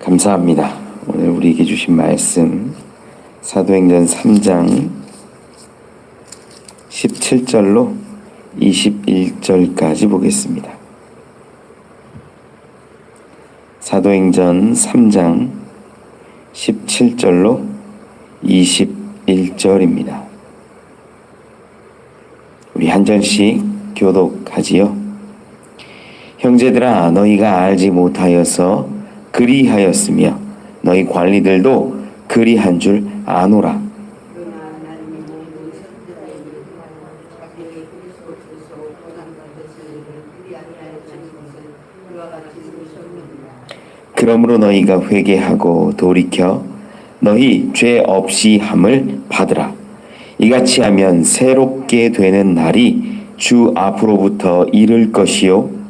감사합니다. 오늘 우리에게 주신 말씀 사도행전 3장 17절로 21절까지 보겠습니다. 사도행전 3장 17절로 21절입니다. 우리 한 절씩 교독하지요. 형제들아, 너희가 알지 못하여서 그리하였으며 너희 관리들도 그리한 줄 아노라. 그러므로 너희가 회개하고 돌이켜 너희 죄 없이 함을 받으라. 이같이 하면 새롭게 되는 날이 주 앞으로부터 이를 것이요,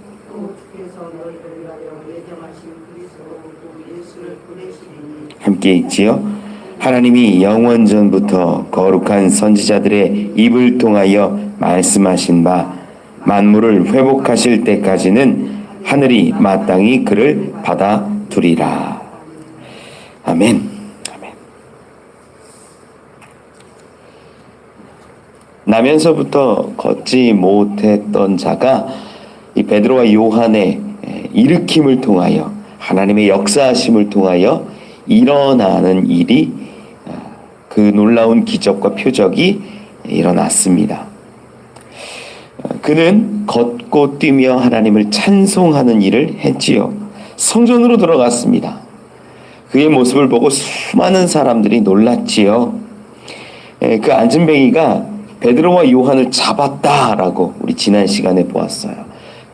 함께 있지요. 하나님이 영원 전부터 거룩한 선지자들의 입을 통하여 말씀하신 바 만물을 회복하실 때까지는 하늘이 마땅히 그를 받아두리라. 아멘. 아멘. 나면서부터 걷지 못했던 자가 이 베드로와 요한의 일으킴을 통하여, 하나님의 역사하심을 통하여 일어나는 일이, 그 놀라운 기적과 표적이 일어났습니다. 그는 걷고 뛰며 하나님을 찬송하는 일을 했지요. 성전으로 들어갔습니다. 그의 모습을 보고 수많은 사람들이 놀랐지요. 그 안진뱅이가 베드로와 요한을 잡았다라고 우리 지난 시간에 보았어요.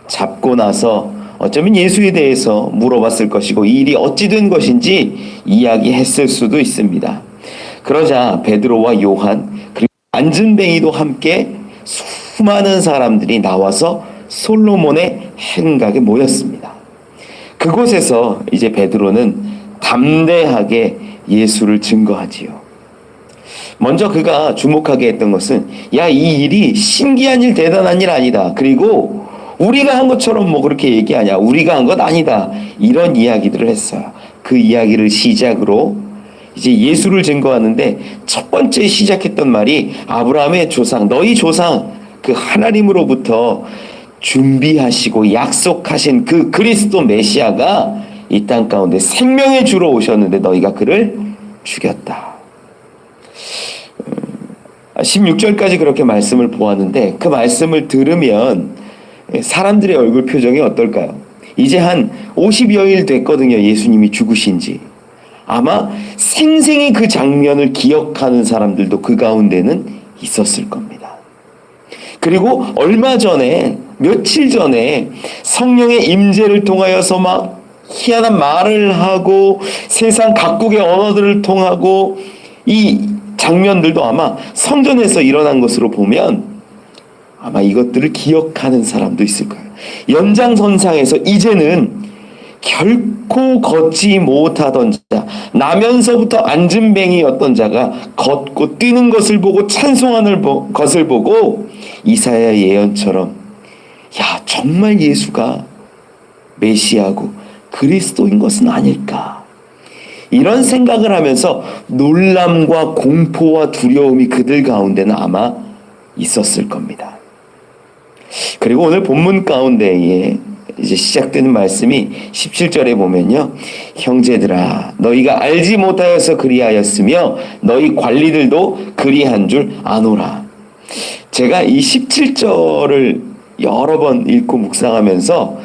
잡고 나서 어쩌면 예수에 대해서 물어봤을 것이고 이 일이 어찌 된 것인지 이야기했을 수도 있습니다. 그러자 베드로와 요한 그리고 안진뱅이도 함께 수많은 사람들이 나와서 솔로몬의 행각에 모였습니다. 그곳에서 이제 베드로는 담대하게 예수를 증거하지요. 먼저 그가 주목하게 했던 것은, 야, 이 일이 신기한 일, 대단한 일 아니다. 그리고 우리가 한 것처럼 뭐 그렇게 얘기하냐, 우리가 한 것 아니다, 이런 이야기들을 했어요. 그 이야기를 시작으로 이제 예수를 증거하는데 첫 번째 시작했던 말이 아브라함의 조상, 너희 조상 그 하나님으로부터 준비하시고 약속하신 그 그리스도 메시아가 이 땅 가운데 생명의 주로 오셨는데 너희가 그를 죽였다. 16절까지 그렇게 말씀을 보았는데 그 말씀을 들으면 사람들의 얼굴 표정이 어떨까요? 이제 한 50여일 됐거든요. 예수님이 죽으신 지. 아마 생생히 그 장면을 기억하는 사람들도 그 가운데는 있었을 겁니다. 그리고 얼마 전에, 며칠 전에 성령의 임재를 통하여서 막 희한한 말을 하고 세상 각국의 언어들을 통하고 이 장면들도 아마 성전에서 일어난 것으로 보면 아마 이것들을 기억하는 사람도 있을 거예요. 연장선상에서 이제는 결코 걷지 못하던 자, 나면서부터 안진뱅이였던 자가 걷고 뛰는 것을 보고 찬송하는 것을 보고 이사야 예언처럼, 야, 정말 예수가 메시아고 그리스도인 것은 아닐까, 이런 생각을 하면서 놀람과 공포와 두려움이 그들 가운데는 아마 있었을 겁니다. 그리고 오늘 본문 가운데에 이제 시작되는 말씀이 17절에 보면요, 형제들아, 너희가 알지 못하여서 그리하였으며 너희 관리들도 그리한 줄 아노라. 제가 이 17절을 여러 번 읽고 묵상하면서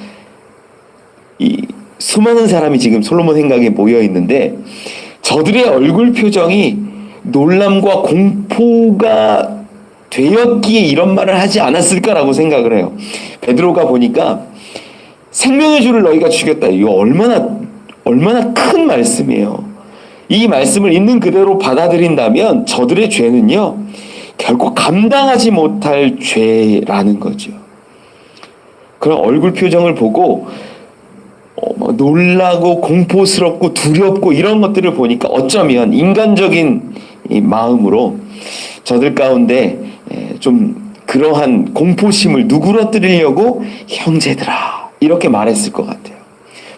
이 수많은 사람이 지금 솔로몬 행각에 모여 있는데 저들의 얼굴 표정이 놀람과 공포가 되었기에 이런 말을 하지 않았을까라고 생각을 해요. 베드로가 보니까 생명의 주를 너희가 죽였다. 이거 얼마나 큰 말씀이에요. 이 말씀을 있는 그대로 받아들인다면 저들의 죄는요, 결코 감당하지 못할 죄라는 거죠. 그런 얼굴 표정을 보고 놀라고 공포스럽고 두렵고 이런 것들을 보니까 어쩌면 인간적인 이 마음으로 저들 가운데 좀 그러한 공포심을 누그러뜨리려고 형제들아 이렇게 말했을 것 같아요.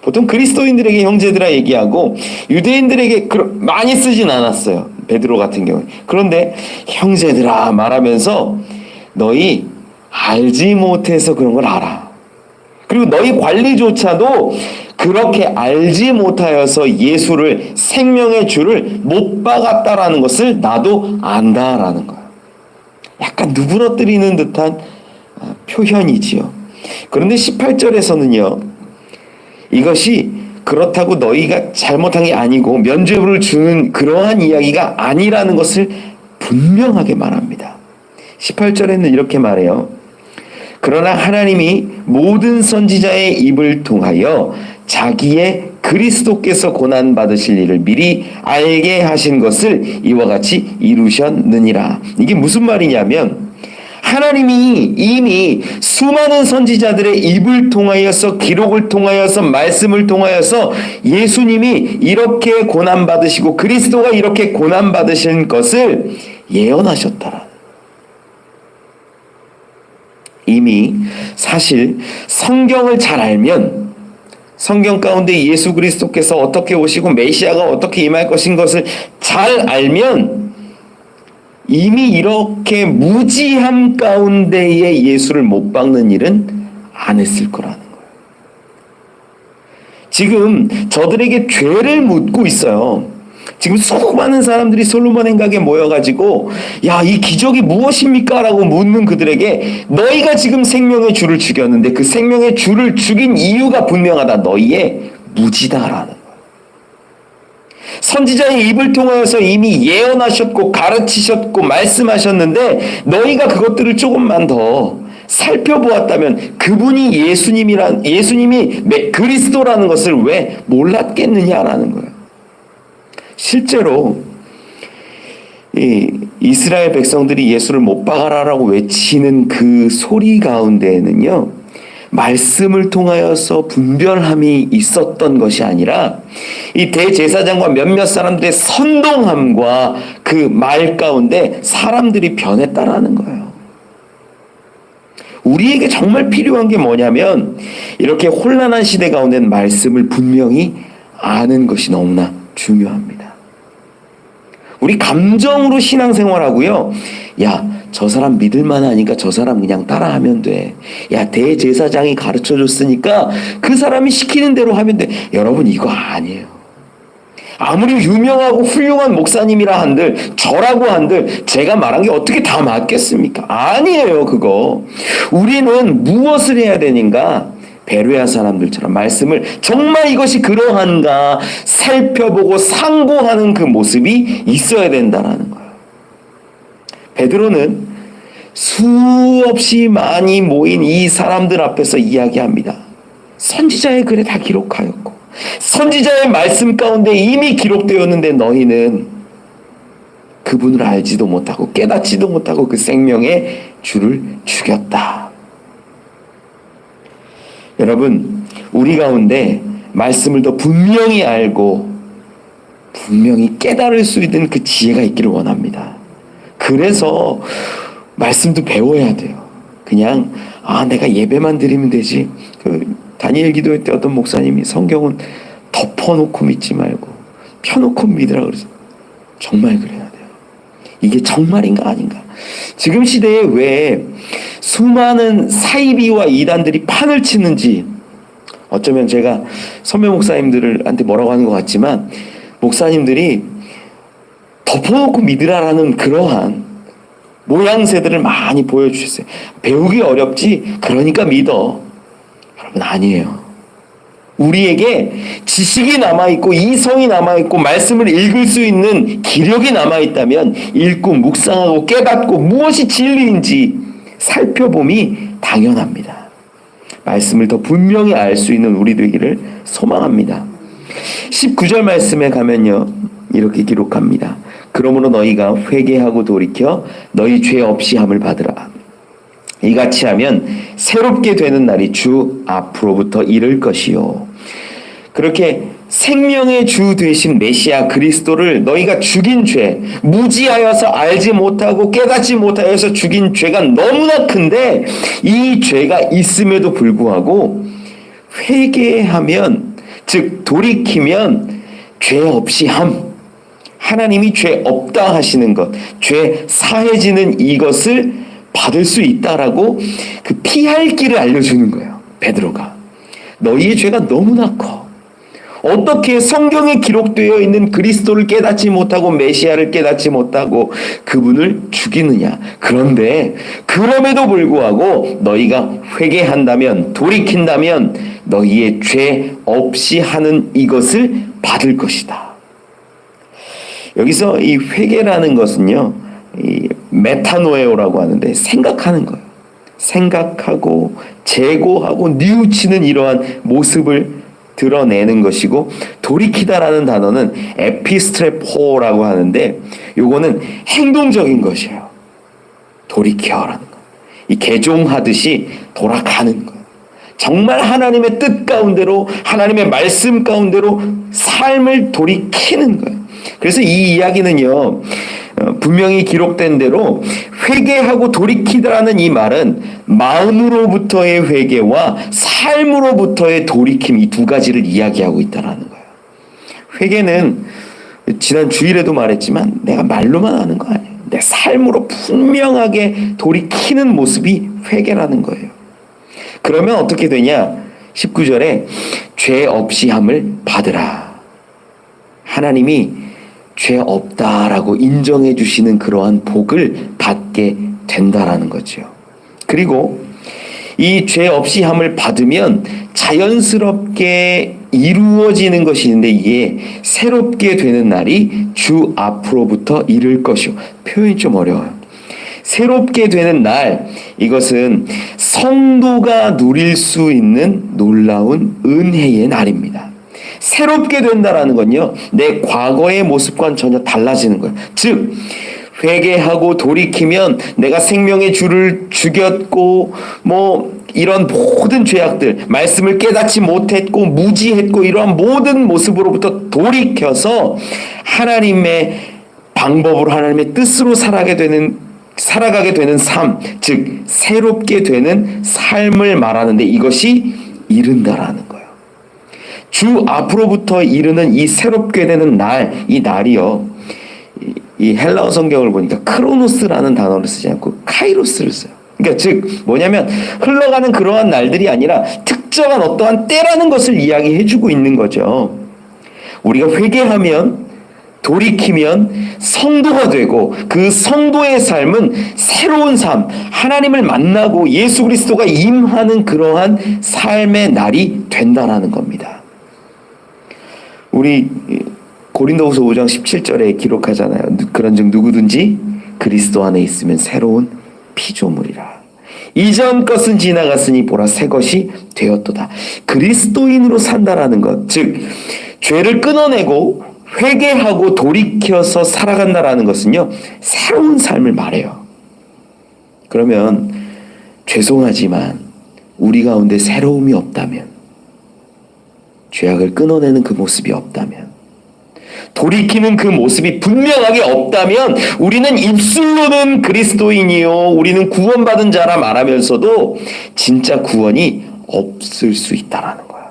보통 그리스도인들에게 형제들아 얘기하고 유대인들에게 많이 쓰진 않았어요. 베드로 같은 경우에. 그런데 형제들아 말하면서 너희 알지 못해서 그런 걸 알아. 그리고 너희 관리조차도 그렇게 알지 못하여서 예수를, 생명의 주를 못 박았다라는 것을 나도 안다라는 거예요. 약간 누그러뜨리는 듯한 표현이지요. 그런데 18절에서는요, 이것이 그렇다고 너희가 잘못한 게 아니고 면죄부를 주는 그러한 이야기가 아니라는 것을 분명하게 말합니다. 18절에는 이렇게 말해요. 그러나 하나님이 모든 선지자의 입을 통하여 자기의 그리스도께서 고난받으실 일을 미리 알게 하신 것을 이와 같이 이루셨느니라. 이게 무슨 말이냐면 하나님이 이미 수많은 선지자들의 입을 통하여서, 기록을 통하여서, 말씀을 통하여서 예수님이 이렇게 고난받으시고 그리스도가 이렇게 고난받으신 것을 예언하셨더라. 이미 사실 성경을 잘 알면, 성경 가운데 예수 그리스도께서 어떻게 오시고 메시아가 어떻게 임할 것인 것을 잘 알면 이미 이렇게 무지함 가운데에 예수를 못 박는 일은 안 했을 거라는 거예요. 지금 저들에게 죄를 묻고 있어요. 지금 수많은 사람들이 솔로몬 행각에 모여가지고 야, 이 기적이 무엇입니까? 라고 묻는 그들에게 너희가 지금 생명의 주를 죽였는데 그 생명의 주를 죽인 이유가 분명하다. 너희의 무지다라는 거예요. 선지자의 입을 통하여서 이미 예언하셨고 가르치셨고 말씀하셨는데 너희가 그것들을 조금만 더 살펴보았다면 그분이 예수님이 그리스도라는 것을 왜 몰랐겠느냐라는 거예요. 실제로 이스라엘 백성들이 예수를 못 박아라라고 외치는 그 소리 가운데에는요, 말씀을 통하여서 분별함이 있었던 것이 아니라 이 대제사장과 몇몇 사람들의 선동함과 그 말 가운데 사람들이 변했다라는 거예요. 우리에게 정말 필요한 게 뭐냐면 이렇게 혼란한 시대 가운데는 말씀을 분명히 아는 것이 너무나 중요합니다. 우리 감정으로 신앙생활하고요. 야, 저 사람 믿을만하니까 저 사람 그냥 따라하면 돼. 야, 대제사장이 가르쳐줬으니까 그 사람이 시키는 대로 하면 돼. 여러분, 이거 아니에요. 아무리 유명하고 훌륭한 목사님이라 한들, 저라고 한들 제가 말한 게 어떻게 다 맞겠습니까? 아니에요, 그거. 우리는 무엇을 해야 되는가? 베레아 사람들처럼 말씀을 정말 이것이 그러한가 살펴보고 상고하는 그 모습이 있어야 된다는 거예요. 베드로는 수없이 많이 모인 이 사람들 앞에서 이야기합니다. 선지자의 글에 다 기록하였고 선지자의 말씀 가운데 이미 기록되었는데 너희는 그분을 알지도 못하고 깨닫지도 못하고 그 생명의 주를 죽였다. 여러분, 우리 가운데 말씀을 더 분명히 알고 분명히 깨달을 수 있는 그 지혜가 있기를 원합니다. 그래서 말씀도 배워야 돼요. 그냥 내가 예배만 드리면 되지. 다니엘 기도회 때 어떤 목사님이 성경은 덮어놓고 믿지 말고 펴놓고 믿으라 그래서 정말 그래야 돼요. 이게 정말인가 아닌가. 지금 시대에 왜 수많은 사이비와 이단들이 판을 치는지, 어쩌면 제가 선배 목사님들한테 뭐라고 하는 것 같지만 목사님들이 덮어놓고 믿으라라는 그러한 모양새들을 많이 보여주셨어요. 배우기 어렵지 그러니까 믿어. 여러분, 아니에요. 우리에게 지식이 남아있고 이성이 남아있고 말씀을 읽을 수 있는 기력이 남아있다면 읽고 묵상하고 깨닫고 무엇이 진리인지 살펴봄이 당연합니다. 말씀을 더 분명히 알 수 있는 우리 되기를 소망합니다. 19절 말씀에 가면요, 이렇게 기록합니다. 그러므로 너희가 회개하고 돌이켜 너희 죄 없이 함을 받으라. 이같이 하면 새롭게 되는 날이 주 앞으로부터 이를 것이요. 그렇게 생명의 주 되신 메시아 그리스도를 너희가 죽인 죄, 무지하여서 알지 못하고 깨닫지 못하여서 죽인 죄가 너무나 큰데 이 죄가 있음에도 불구하고 회개하면 즉 돌이키면 죄 없이 함. 하나님이 죄 없다 하시는 것, 죄 사해지는 이것을 받을 수 있다라고 그 피할 길을 알려주는 거예요. 베드로가. 너희의 죄가 너무나 커. 어떻게 성경에 기록되어 있는 그리스도를 깨닫지 못하고 메시아를 깨닫지 못하고 그분을 죽이느냐. 그런데 그럼에도 불구하고 너희가 회개한다면, 돌이킨다면 너희의 죄 없이 하는 이것을 받을 것이다. 여기서 이 회개라는 것은요, 이 메타노에오라고 하는데 생각하는 거예요. 생각하고 재고하고 뉘우치는 이러한 모습을 드러내는 것이고, 돌이키다라는 단어는 에피스트레포라고 하는데 요거는 행동적인 것이에요. 돌이켜라는 거. 이 개종하듯이 돌아가는 거예요. 정말 하나님의 뜻 가운데로, 하나님의 말씀 가운데로 삶을 돌이키는 거예요. 그래서 이 이야기는요, 분명히 기록된 대로 회개하고 돌이키다라는 이 말은 마음으로부터의 회개와 삶으로부터의 돌이킴, 이 두 가지를 이야기하고 있다는 거예요. 회개는 지난 주일에도 말했지만 내가 말로만 하는 거 아니에요. 내 삶으로 분명하게 돌이키는 모습이 회개라는 거예요. 그러면 어떻게 되냐? 19절에 죄 없이 함을 받으라. 하나님이 죄 없다라고 인정해 주시는 그러한 복을 받게 된다라는 거죠. 그리고 이 죄 없이 함을 받으면 자연스럽게 이루어지는 것이 있는데, 이게 새롭게 되는 날이 주 앞으로부터 이를 것이요. 표현이 좀 어려워요. 새롭게 되는 날, 이것은 성도가 누릴 수 있는 놀라운 은혜의 날입니다. 새롭게 된다라는 건요, 내 과거의 모습과는 전혀 달라지는 거예요. 즉 회개하고 돌이키면 내가 생명의 주를 죽였고 이런 모든 죄악들, 말씀을 깨닫지 못했고 무지했고 이러한 모든 모습으로부터 돌이켜서 하나님의 방법으로, 하나님의 뜻으로 살아가게 되는 삶, 즉 새롭게 되는 삶을 말하는데, 이것이 이른다라는 거예요. 주 앞으로부터 이르는 이 새롭게 되는 날, 이 날이요, 이 헬라어 성경을 보니까 크로노스라는 단어를 쓰지 않고 카이로스를 써요. 그러니까 즉 뭐냐면 흘러가는 그러한 날들이 아니라 특정한 어떠한 때라는 것을 이야기해주고 있는 거죠. 우리가 회개하면, 돌이키면 성도가 되고, 그 성도의 삶은 새로운 삶, 하나님을 만나고 예수 그리스도가 임하는 그러한 삶의 날이 된다라는 겁니다. 우리 고린도후서 5장 17절에 기록하잖아요. 그런즉 누구든지 그리스도 안에 있으면 새로운 피조물이라. 이전 것은 지나갔으니 보라 새 것이 되었도다. 그리스도인으로 산다라는 것, 즉 죄를 끊어내고 회개하고 돌이켜서 살아간다라는 것은요, 새로운 삶을 말해요. 그러면 죄송하지만 우리 가운데 새로움이 없다면, 죄악을 끊어내는 그 모습이 없다면, 돌이키는 그 모습이 분명하게 없다면, 우리는 입술로는 그리스도인이요, 우리는 구원받은 자라 말하면서도 진짜 구원이 없을 수 있다라는 거예요.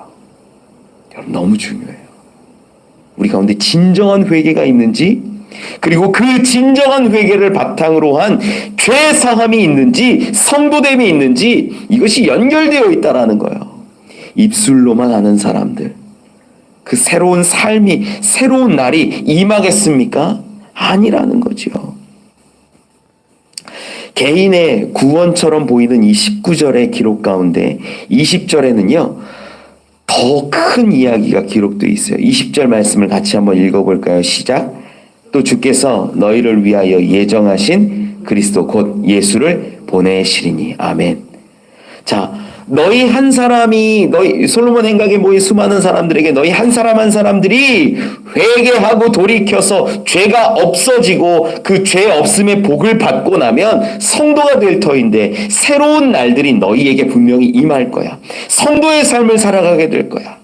여러분, 너무 중요해요. 우리 가운데 진정한 회개가 있는지, 그리고 그 진정한 회개를 바탕으로 한 죄사함이 있는지, 성도됨이 있는지, 이것이 연결되어 있다라는 거예요. 입술로만 아는 사람들, 그 새로운 삶이, 새로운 날이 임하겠습니까? 아니라는 거죠. 개인의 구원처럼 보이는 이 19절의 기록 가운데 20절에는요, 더 큰 이야기가 기록되어 있어요. 20절 말씀을 같이 한번 읽어볼까요? 시작. 또 주께서 너희를 위하여 예정하신 그리스도 곧 예수를 보내시리니. 아멘. 자, 너희 한 사람이, 너희 솔로몬 행각에 모인 수많은 사람들에게 너희 한 사람 한 사람들이 회개하고 돌이켜서 죄가 없어지고 그 죄 없음의 복을 받고 나면 성도가 될 터인데, 새로운 날들이 너희에게 분명히 임할 거야. 성도의 삶을 살아가게 될 거야.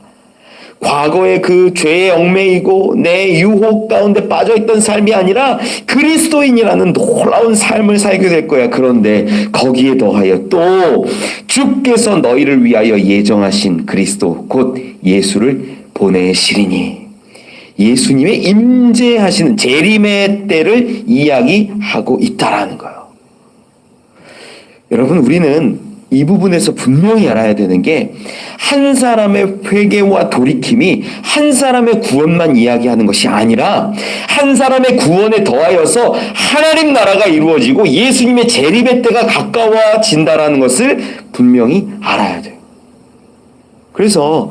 과거의 그 죄에 얽매이고 내 유혹 가운데 빠져있던 삶이 아니라 그리스도인이라는 놀라운 삶을 살게 될 거야. 그런데 거기에 더하여 또 주께서 너희를 위하여 예정하신 그리스도 곧 예수를 보내시리니. 예수님의 임재하시는 재림의 때를 이야기하고 있다라는 거예요. 여러분, 우리는 이 부분에서 분명히 알아야 되는 게 한 사람의 회개와 돌이킴이 한 사람의 구원만 이야기하는 것이 아니라 한 사람의 구원에 더하여서 하나님 나라가 이루어지고 예수님의 재림의 때가 가까워진다라는 것을 분명히 알아야 돼요. 그래서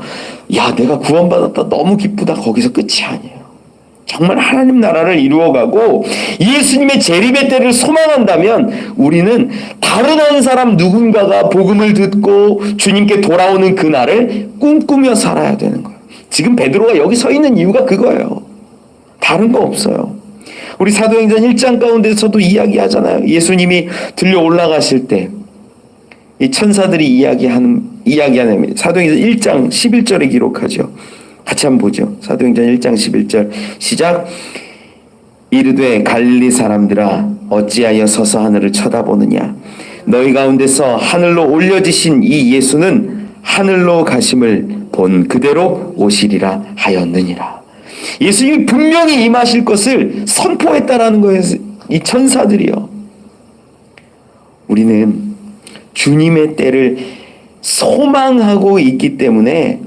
야, 내가 구원받았다, 너무 기쁘다, 거기서 끝이 아니에요. 정말 하나님 나라를 이루어가고 예수님의 재림의 때를 소망한다면 우리는 다른 한 사람 누군가가 복음을 듣고 주님께 돌아오는 그날을 꿈꾸며 살아야 되는 거예요. 지금 베드로가 여기 서 있는 이유가 그거예요. 다른 거 없어요. 우리 사도행전 1장 가운데서도 이야기하잖아요. 예수님이 들려 올라가실 때 이 천사들이 이야기하는 사도행전 1장 11절에 기록하죠. 같이 한번 보죠. 사도행전 1장 11절 시작. 이르되 갈릴리 사람들아 어찌하여 서서 하늘을 쳐다보느냐. 너희 가운데서 하늘로 올려지신 이 예수는 하늘로 가심을 본 그대로 오시리라 하였느니라. 예수님이 분명히 임하실 것을 선포했다라는 거예요. 이 천사들이요. 우리는 주님의 때를 소망하고 있기 때문에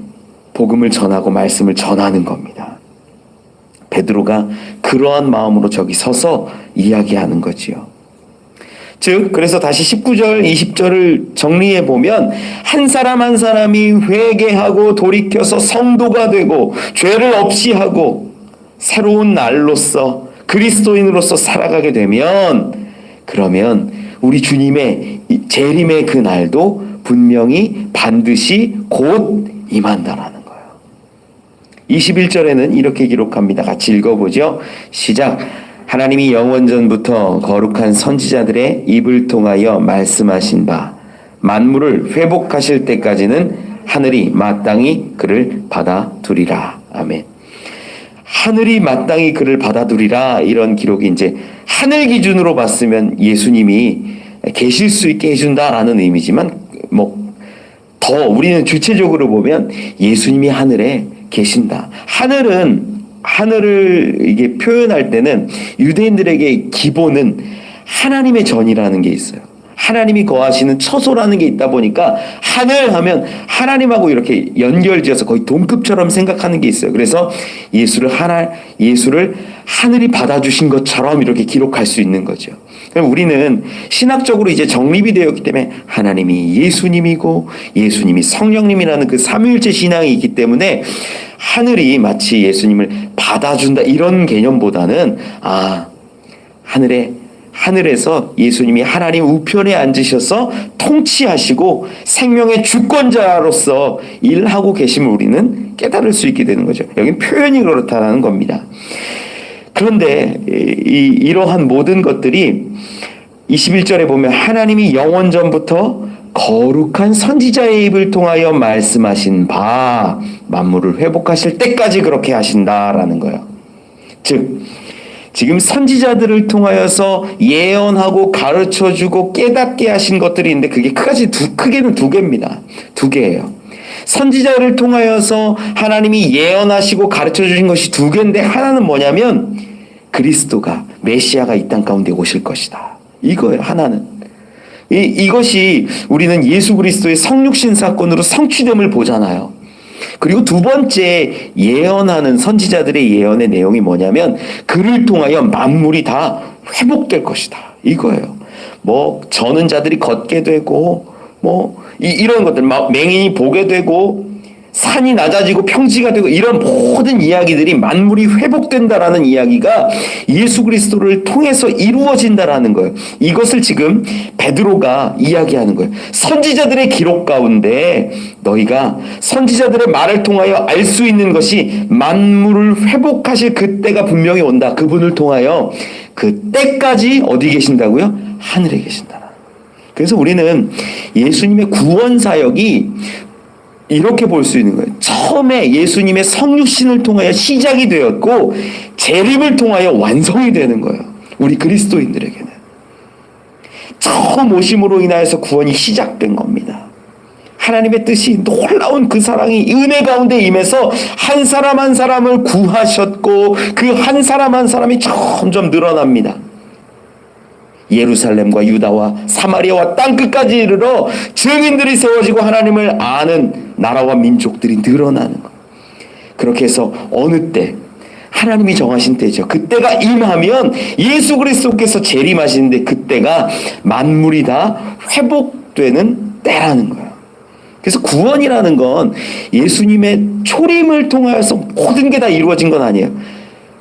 복음을 전하고 말씀을 전하는 겁니다. 베드로가 그러한 마음으로 저기 서서 이야기하는 거지요. 즉, 그래서 다시 19절, 20절을 정리해 보면 한 사람 한 사람이 회개하고 돌이켜서 성도가 되고 죄를 없이 하고 새로운 날로서 그리스도인으로서 살아가게 되면 그러면 우리 주님의 재림의 그 날도 분명히 반드시 곧 임한다라는 거예요. 21절에는 이렇게 기록합니다. 같이 읽어보죠. 시작. 하나님이 영원전부터 거룩한 선지자들의 입을 통하여 말씀하신 바 만물을 회복하실 때까지는 하늘이 마땅히 그를 받아두리라. 아멘. 하늘이 마땅히 그를 받아두리라. 이런 기록이 이제 하늘 기준으로 봤으면 예수님이 계실 수 있게 해준다라는 의미지만 더 우리는 주체적으로 보면 예수님이 하늘에 계신다. 하늘을 이게 표현할 때는 유대인들에게 기본은 하나님의 전이라는 게 있어요. 하나님이 거하시는 처소라는 게 있다 보니까 하늘 하면 하나님하고 이렇게 연결지어서 거의 동급처럼 생각하는 게 있어요. 그래서 예수를 하늘이 받아주신 것처럼 이렇게 기록할 수 있는 거죠. 그럼 우리는 신학적으로 이제 정립이 되었기 때문에 하나님이 예수님이고 예수님이 성령님이라는 그 삼위일체 신앙이 있기 때문에 하늘이 마치 예수님을 받아준다 이런 개념보다는 하늘에서 예수님이 하나님 우편에 앉으셔서 통치하시고 생명의 주권자로서 일하고 계심을 우리는 깨달을 수 있게 되는 거죠. 여긴 표현이 그렇다는 겁니다. 그런데 이러한 모든 것들이 21절에 보면 하나님이 영원전부터 거룩한 선지자의 입을 통하여 말씀하신 바 만물을 회복하실 때까지 그렇게 하신다라는 거예요. 즉 지금 선지자들을 통하여서 예언하고 가르쳐주고 깨닫게 하신 것들이 있는데 그게 크게는 두 개입니다. 두 개예요. 선지자를 통하여서 하나님이 예언하시고 가르쳐주신 것이 두 개인데 하나는 뭐냐면 그리스도가 메시아가 이 땅 가운데 오실 것이다. 이거예요. 하나는. 이것이 우리는 예수 그리스도의 성육신 사건으로 성취됨을 보잖아요. 그리고 두 번째 예언하는 선지자들의 예언의 내용이 뭐냐면 그를 통하여 만물이 다 회복될 것이다. 이거예요. 저는 자들이 걷게 되고 이런 것들 맹인이 보게 되고 산이 낮아지고 평지가 되고 이런 모든 이야기들이 만물이 회복된다라는 이야기가 예수 그리스도를 통해서 이루어진다라는 거예요. 이것을 지금 베드로가 이야기하는 거예요. 선지자들의 기록 가운데 너희가 선지자들의 말을 통하여 알 수 있는 것이 만물을 회복하실 그때가 분명히 온다. 그분을 통하여 그때까지 어디 계신다고요? 하늘에 계신다. 그래서 우리는 예수님의 구원 사역이 이렇게 볼 수 있는 거예요. 처음에 예수님의 성육신을 통하여 시작이 되었고 재림을 통하여 완성이 되는 거예요. 우리 그리스도인들에게는 처음 오심으로 인하여서 구원이 시작된 겁니다. 하나님의 뜻이 놀라운 그 사랑이 은혜 가운데 임해서 한 사람 한 사람을 구하셨고 그 한 사람 한 사람이 점점 늘어납니다. 예루살렘과 유다와 사마리아와 땅끝까지 이르러 증인들이 세워지고 하나님을 아는 나라와 민족들이 늘어나는 것. 그렇게 해서 어느 때 하나님이 정하신 때죠. 그때가 임하면 예수 그리스도께서 재림하시는데 그때가 만물이 다 회복되는 때라는 거예요. 그래서 구원이라는 건 예수님의 초림을 통하여서 모든 게 다 이루어진 건 아니에요.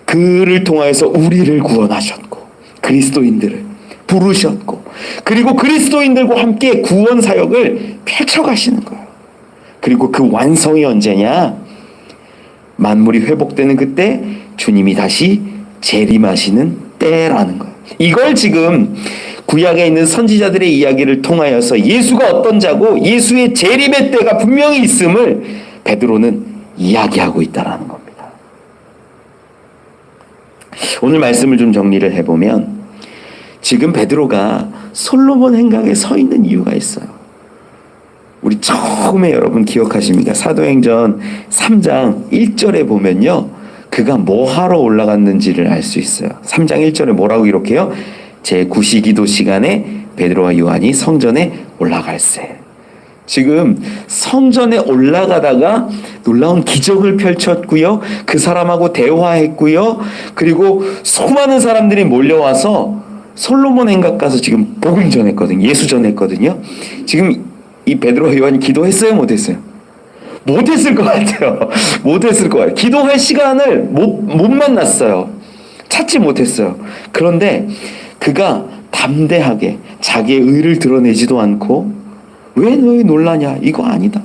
그를 통하여서 우리를 구원하셨고 그리스도인들을 부르셨고 그리고 그리스도인들과 함께 구원 사역을 펼쳐가시는 거예요. 그리고 그 완성이 언제냐? 만물이 회복되는 그때 주님이 다시 재림하시는 때라는 거예요. 이걸 지금 구약에 있는 선지자들의 이야기를 통하여서 예수가 어떤 자고 예수의 재림의 때가 분명히 있음을 베드로는 이야기하고 있다라는 겁니다. 오늘 말씀을 좀 정리를 해보면 지금 베드로가 솔로몬 행각에 서 있는 이유가 있어요. 우리 처음에 여러분 기억하십니까? 사도행전 3장 1절에 보면요. 그가 뭐 하러 올라갔는지를 알 수 있어요. 3장 1절에 뭐라고 기록해요? 제9시기도 시간에 베드로와 요한이 성전에 올라갈세. 지금 성전에 올라가다가 놀라운 기적을 펼쳤고요. 그 사람하고 대화했고요. 그리고 수많은 사람들이 몰려와서 솔로몬 행각 가서 지금 복음 전했거든요. 예수 전했거든요. 지금 이 베드로와 요한이 기도했어요? 못했어요? 못했을 것 같아요. 못했을 것 같아요. 기도할 시간을 못 만났어요. 찾지 못했어요. 그런데 그가 담대하게 자기의 의를 드러내지도 않고 왜 너희 놀라냐? 이거 아니다.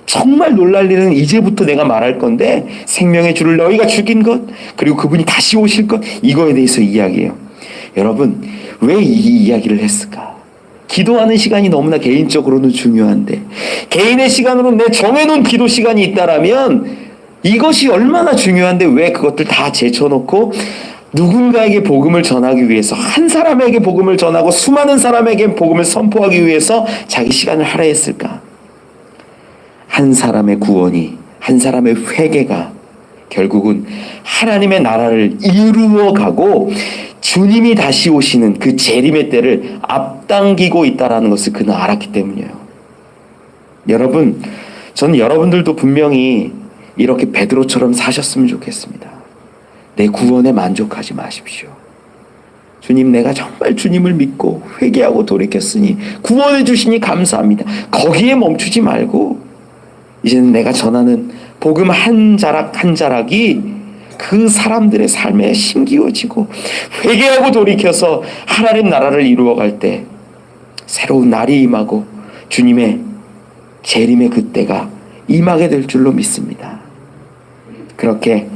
정말 놀랄 일은 이제부터 내가 말할 건데 생명의 주를 너희가 죽인 것 그리고 그분이 다시 오실 것 이거에 대해서 이야기해요. 여러분 왜 이 이야기를 했을까? 기도하는 시간이 너무나 개인적으로는 중요한데 개인의 시간으로 내 정해놓은 기도 시간이 있다라면 이것이 얼마나 중요한데 왜 그것들 다 제쳐놓고 누군가에게 복음을 전하기 위해서 한 사람에게 복음을 전하고 수많은 사람에게 복음을 선포하기 위해서 자기 시간을 할애했을까? 한 사람의 구원이 한 사람의 회개가 결국은 하나님의 나라를 이루어가고 주님이 다시 오시는 그 재림의 때를 앞당기고 있다는 것을 그는 알았기 때문이에요. 여러분, 저는 여러분들도 분명히 이렇게 베드로처럼 사셨으면 좋겠습니다. 내 구원에 만족하지 마십시오. 주님, 내가 정말 주님을 믿고 회개하고 돌이켰으니 구원해 주시니 감사합니다. 거기에 멈추지 말고 이제는 내가 전하는 복음 한 자락 한 자락이 그 사람들의 삶에 심기워지고 회개하고 돌이켜서 하나님 나라를 이루어갈 때 새로운 날이 임하고 주님의 재림의 그때가 임하게 될 줄로 믿습니다. 그렇게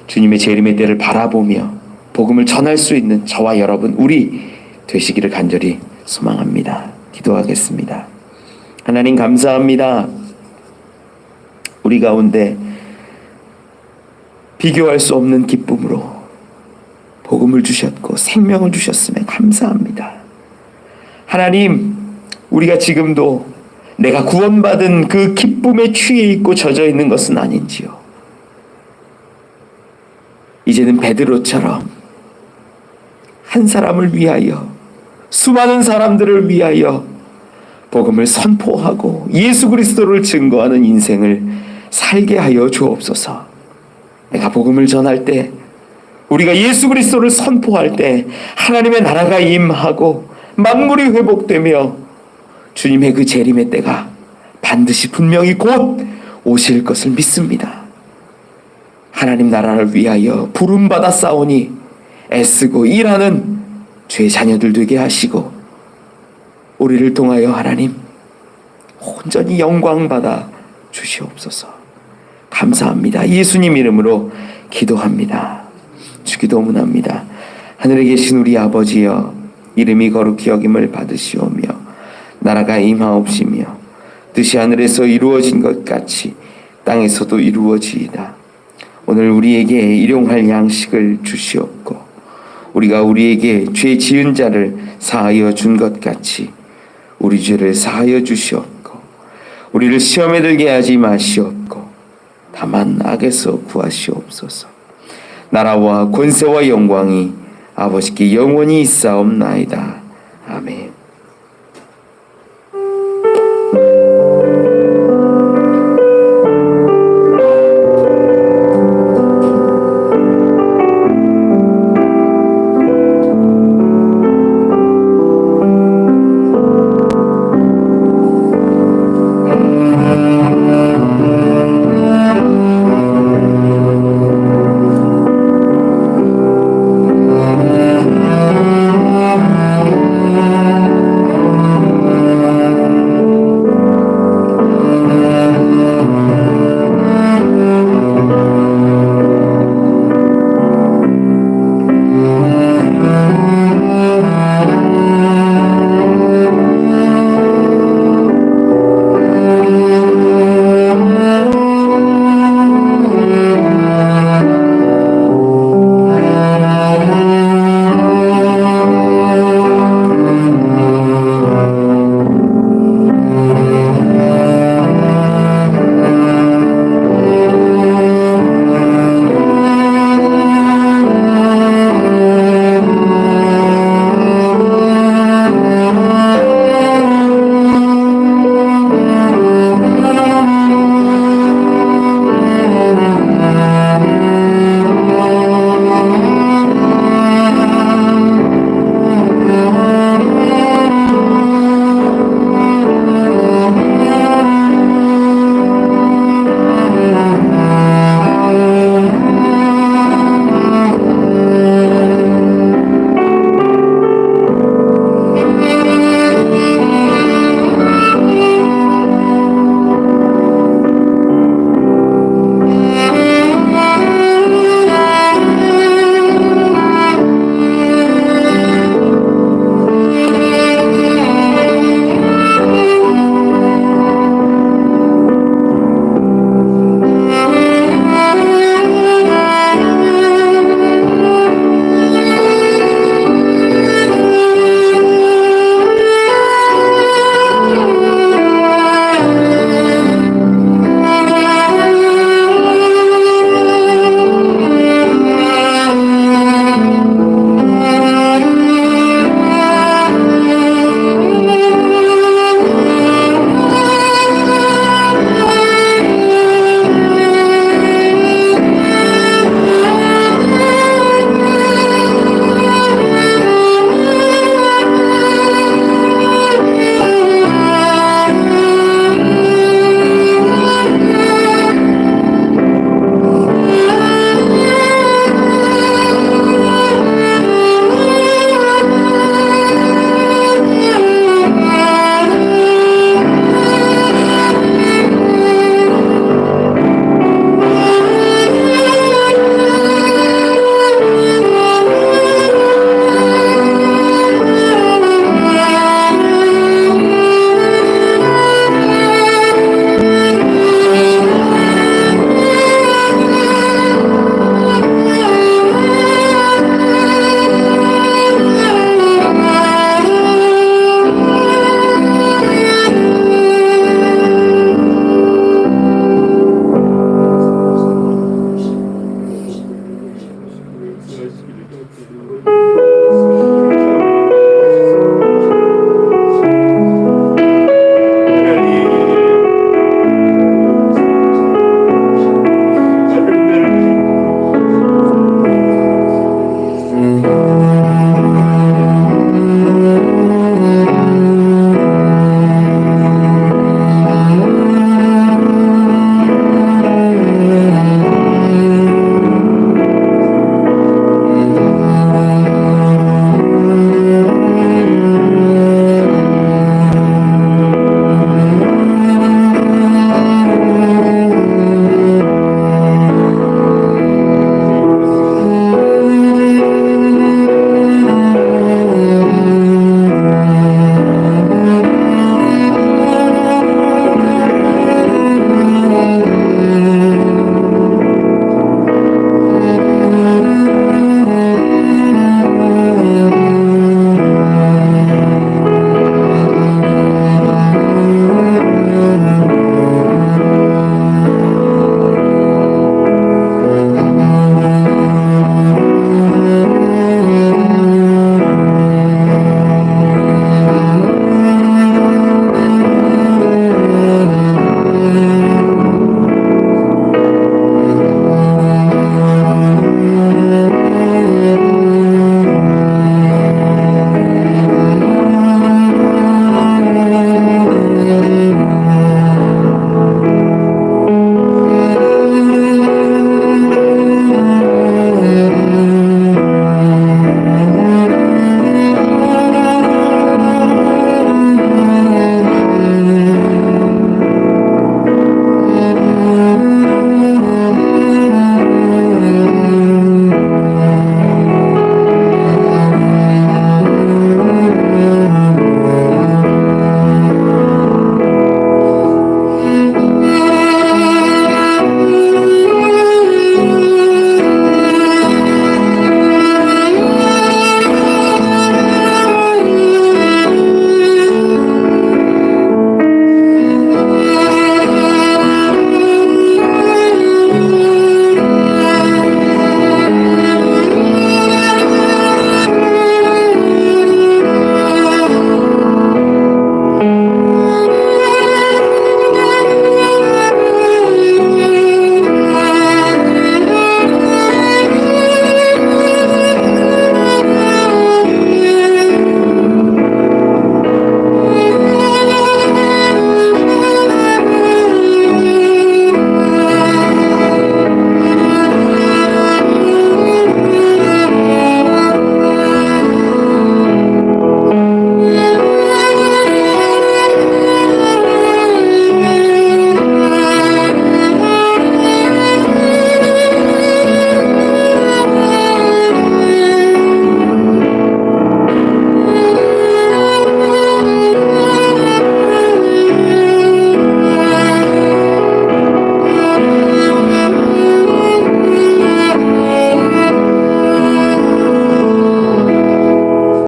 주님의 재림의 때를 바라보며 복음을 전할 수 있는 저와 여러분 우리 되시기를 간절히 소망합니다. 기도하겠습니다. 하나님 감사합니다. 우리 가운데 비교할 수 없는 기쁨으로 복음을 주셨고 생명을 주셨음에 감사합니다. 하나님, 우리가 지금도 내가 구원받은 그 기쁨에 취해 있고 젖어 있는 것은 아닌지요. 이제는 베드로처럼 한 사람을 위하여 수많은 사람들을 위하여 복음을 선포하고 예수 그리스도를 증거하는 인생을 살게 하여 주옵소서. 내가 복음을 전할 때 우리가 예수 그리스도를 선포할 때 하나님의 나라가 임하고 만물이 회복되며 주님의 그 재림의 때가 반드시 분명히 곧 오실 것을 믿습니다. 하나님 나라를 위하여 부름받아 싸우니 애쓰고 일하는 죄 자녀들 되게 하시고 우리를 통하여 하나님 온전히 영광받아 주시옵소서. 감사합니다. 예수님 이름으로 기도합니다. 주기도문합니다. 하늘에 계신 우리 아버지여, 이름이 거룩히 여김을 받으시오며 나라가 임하옵시며 뜻이 하늘에서 이루어진 것 같이 땅에서도 이루어지이다. 오늘 우리에게 일용할 양식을 주시옵고 우리가 우리에게 죄 지은 자를 사하여 준 것 같이 우리 죄를 사하여 주시옵고 우리를 시험에 들게 하지 마시옵고 다만 악에서 구하시옵소서. 나라와 권세와 영광이 아버지께 영원히 있사옵나이다. 아멘.